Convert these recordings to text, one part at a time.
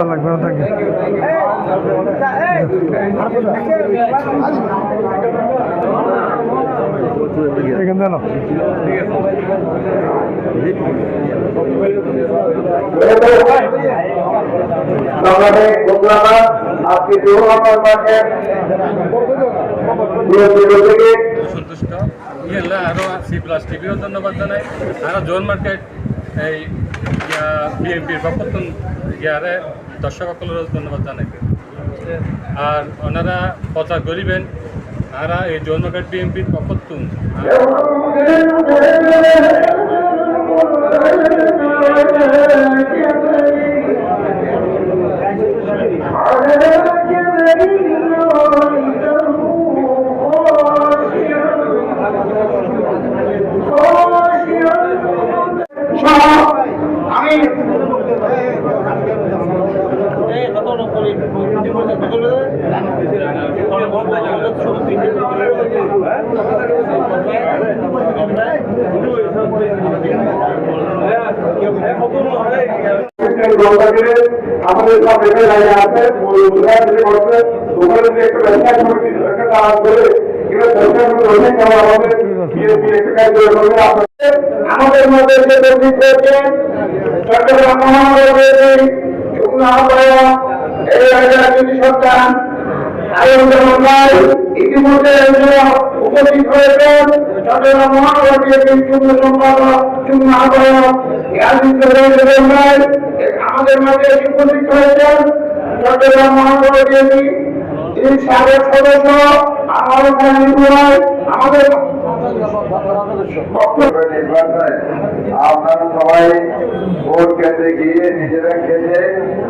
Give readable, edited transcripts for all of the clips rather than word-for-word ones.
লাগবে না থাকে এখান দেন সন্তুষ্ট আরো C+TVও ধন্যবাদ জানাই আরো জোন মার্কেট এই বিএনপির পক্ষতুন ইয়ারে দর্শক সকলেরও ধন্যবাদ জানাই আর ওনারা প্রচার করিবেন আর এই জোন মার্কেট বিএনপির পক্ষতুন আমাদের সব রেখে লাইনে আছে ওখানে একটা ব্যবসা কমিটি আমাদের মধ্যে যে তৈরি করেছেন চট্টগ্রাম মহানগরের সন্তান ইতিমধ্যে উপস্থিত হয়েছেন চট্টগ্রাম মহানগর বিএনপির যুগ্ম সম্পাদক যুগ্ম আহ্বায়ক আমাদের মধ্যে উপস্থিত হয়েছেন চট্টগ্রাম মহানগর বিএনপি সাবেক সদস্য আমাদের আপনারা সবাই ভোট কেন্দ্রে গিয়ে নিজেরা খেলে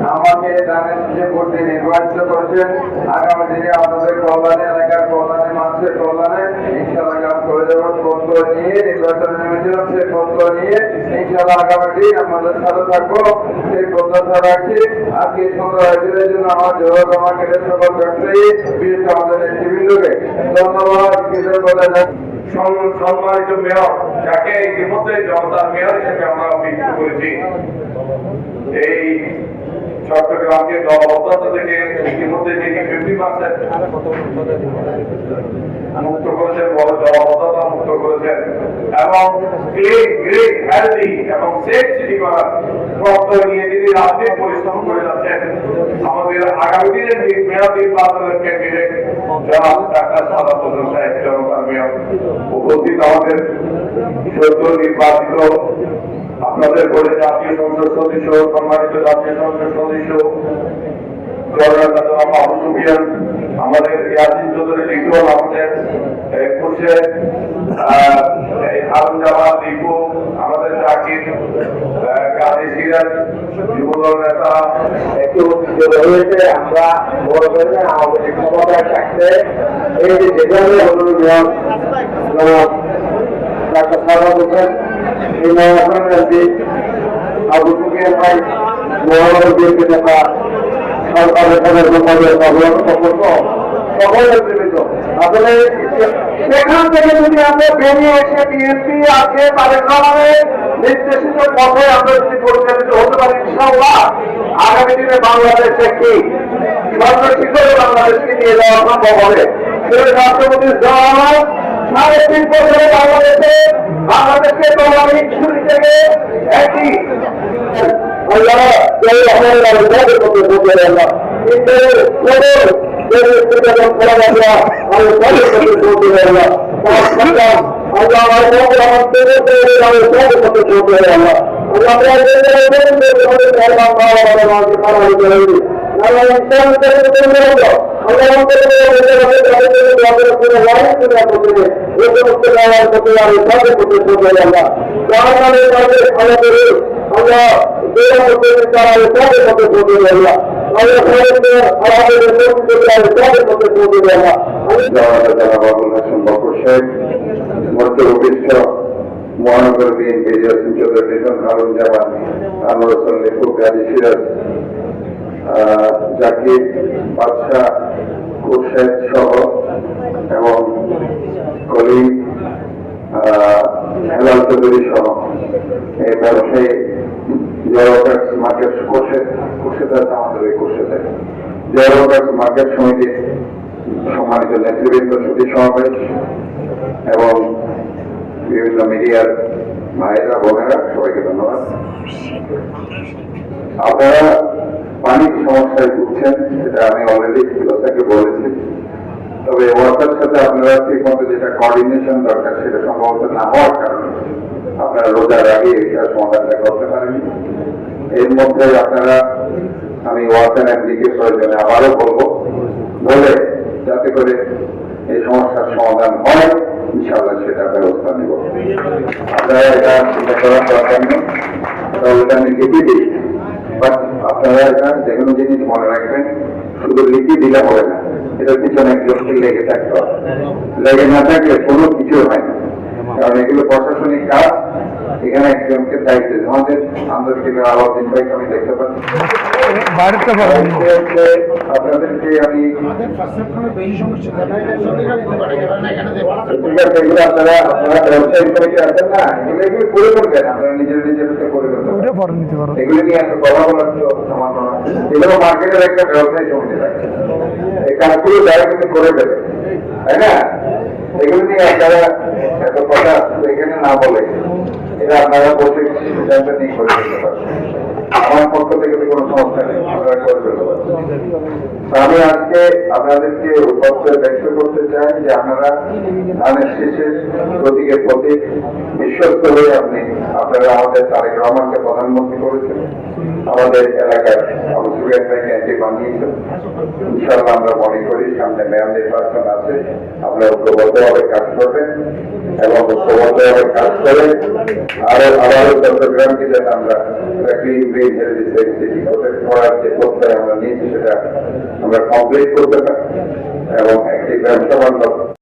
আমাকে জানেন যে ভোটে নির্বাচিত করেছেন আগামী দিনে আপনাদের কল্যাণে এলাকার কল্যাণে মানুষের কল্যাণে ইনশাআল্লাহ কাজ করে দেবেন পত্র নিয়ে নির্বাচনে নেমেছিলাম সেই পত্র নিয়ে ইনশাআল্লাহ আগামী দিন আপনাদের সাথে থাকবো সেই প্রত্যাশা রাখছি আজকে সুন্দর আয়োজনের জন্য আমার জোর মার্কেটের সকল ব্যবসায়ী বিশেষ আমাদের নেতৃবৃন্দকে ধন্যবাদ কৃতজ্ঞতা সম্মানিত মেয়র যাকে ইতিমধ্যে জনতার মেয়র হিসেবে আমরা অভিহিত করেছি এই চট্টগ্রামকে জলবদ্ধতা থেকে ইতিমধ্যে যিনি 50% মুক্ত করেছেন বড় জলবদ্ধতা মুক্ত করেছেন এবং ক্লিন গ্রিন হেলদি এবং সেফ সিটি করার প্রত্যয় নিয়ে তিনি রাজনীতি পরিশ্রম করে যাচ্ছেন আমাদের আগামী দিনের মেয়র নির্বাচনের ক্যান্ডিডেট জনাব ডাক্তার সাদাত হোসেন সাহেব জনতার মেয়র উপস্থিত আমাদের সদ্য নির্বাচিত আপনাদের বলে জাতীয় সংসদ সদস্য সম্মানিত জাতীয় সংসদ সদস্য আমাদের ইয়াসিন চৌধুরী লিটন আমাদের খুরশেদ হারুন জামান লিপু আমাদের জাকির কাজী সিরাজ যুবদল নেতা একটু হয়েছে আমরা বড় করে আমাদের ক্ষমতায় থাকতে এই যে যেভাবে অনুরোধ ডাক্তার সাদাত হোসেন এই মহাসংগ্রামী আবু সুফিয়ান ভাই মহানগর বিএনপি নেতা সরকারের আসলে সেখান থেকে যদি আমরা বেরিয়ে এসে বিএনপি আছে তাদের কারণে নির্দেশিত পথে আমরা যদি পরিচালিত হতে পারি ইনশাআল্লাহ আগামী দিনে বাংলাদেশে কি কিভাবে কি করে বাংলাদেশকে নিয়ে যাওয়া সম্ভব হবে সেই রাষ্ট্রপতির জওয়ান 3.5 বছরে বাংলাদেশকে তলানি ছুরি থেকে একই মহানগর বিএনপি হারুন জামান আনোয়ার হোসেন লিপু, গাজী সিরাজ, জাকির, বাদশাহ, খুরশেদ সহ এবং কলিম, হেলাল চৌধুরী সহ এই ব্যবসায়ী জয়কার্স মার্কেট খুরশেদ আছে আমাদের এই খুরশেদে জয়কার্স মার্কেট সমিতির সম্মানিত নেতৃবৃন্দ, সুধী সমাবেশ এবং বিভিন্ন মিডিয়ার ভাইরা বোনেরা, সবাইকে ধন্যবাদ। আপনারা পানির সমস্যায় ভুগছেন, সেটা আমি অলরেডি ফিলোসাকে বলেছি। তবে ওয়াটার সাথে আপনারা ঠিক মতো যেটা কোঅর্ডিনেশন দরকার সেটা সম্ভবত না হওয়ার কারণে আপনারা রোজার আগে এটা সমাধানটা করতে পারেননি। এর মধ্যে আপনারা, আমি ওয়াটার এমডিকে প্রয়োজনে আবারও বলবো, বলে যাতে করে এই সমস্যার সমাধান হয়, ইনশাআল্লাহ সেটা ব্যবস্থা নেব। আপনারা এটা চিন্তা করার দরকার নেই, এটা আমি লিখে দিই, বাট আপনারা এটা যে কোনো জিনিস মনে রাখবেন, শুধু লিখে দিলে হবে না, এটার পিছনে একজনকে লেগে থাকতে হবে। লেগে না থাকলে কোনো কিছু হয় না, কারণ এগুলো প্রশাসনিক কাজ। এখানে একজনকে দায়িত্ব, আমাদের আন্তর্জাতিক আলাউদ্দিন ভাইকে আমি দেখতে পাচ্ছি, আপনাদেরকে আমি আপনারা ব্যবসায়ী সমিতি আছেন না, এগুলো করে করবেন, আপনারা নিজের করে করবেন, এগুলো নিয়ে একটা কথা বলার তো সমান নয়। এগুলো মার্কেটের একটা ব্যবসায়ী সমিতি থাকে, এই কাজগুলো যারা কিন্তু করে দেবে, তাই না? এগুলো নিয়ে আপনারা এত কথা এখানে না বলে এটা আপনারা বসে সিদ্ধান্ত নিয়ে করে দিতে পারেন। আমার পক্ষ থেকে কোনো সমস্যা নেই, আপনারা করে ফেলতে পারেন। আমি আজকে আপনাদেরকে উপস্থিত ব্যক্ত করতে চাই যে আপনারা ধানের শেষের প্রতীকের প্রতি বিশ্বস্ত হয়ে আপনারা আমাদের তারেক রহমানকে প্রধানমন্ত্রী করেছেন, আমাদের এলাকার আবু সুফিয়ান ভাইকে এমপি বানিয়েছেন। ইনশাআল্লাহ আমরা মনে করি সামনে মেয়র নির্বাচন আছে, আপনারা ঐক্যবদ্ধভাবে কাজ করবেন এবং ঐক্যবদ্ধভাবে কাজ করে আবারও চট্টগ্রামকে যাতে আমরা করার যে প্রত্যয় আমরা নিয়েছি সেটা আমরা কমপ্লিট করতে পারি এবং একটি ব্যবসা বান্ধব